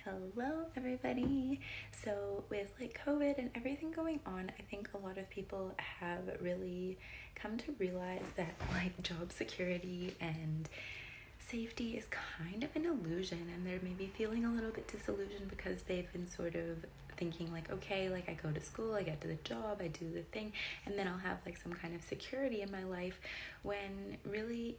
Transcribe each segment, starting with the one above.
Hello everybody. So with like COVID and everything going on, I think a lot of people have really come to realize that like job security and safety is kind of an illusion, and they're maybe feeling a little bit disillusioned because they've been sort of thinking like, okay, like I go to school, I get to the job, I do the thing, and then I'll have like some kind of security in my life, when really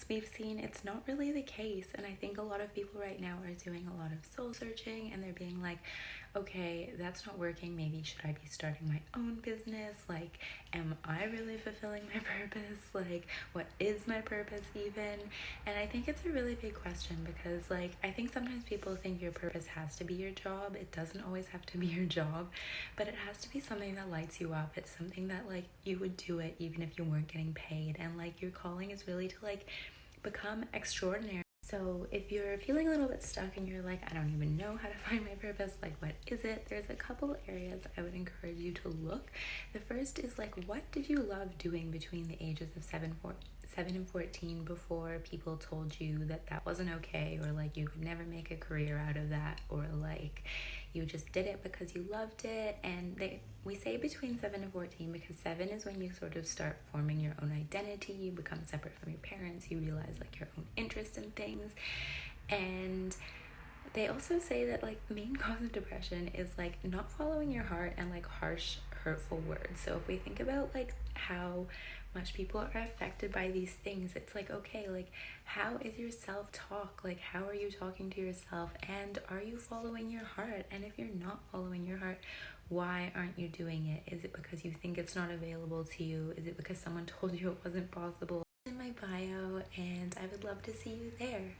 we've seen it's not really the case. And I think a lot of people right now are doing a lot of soul searching, and they're being like, okay, that's not working, maybe should I be starting my own business? Like, am I really fulfilling my purpose? Like, what is my purpose even? And I think it's a really big question, because like I think sometimes people think your purpose has to be your job. It doesn't always have to be your job, but it has to be something that lights you up. It's something that like you would do it even if you weren't getting paid, and like your calling is really to like become extraordinary. So if you're feeling a little bit stuck and you're like, I don't even know how to find my purpose, like what is it? There's a couple areas I would encourage you to look. The first is like, what did you love doing between the ages of 7 and 14 before people told you that that wasn't okay, or like you could never make a career out of that, or like you just did it because you loved it? And we say between 7 and 14 because 7 is when you sort of start forming your own identity, you become separate from your parents, you realize like your own interest in things. And they also say that like the main cause of depression is like not following your heart and like harsh, hurtful words. So if we think about like how much people are affected by these things, it's like, okay, like how is your self-talk? Like how are you talking to yourself, and are you following your heart? And if you're not following your heart, why aren't you doing it? Is it because you think it's not available to you? Is it because someone told you it wasn't possible? In my bio, and I would love to see you there.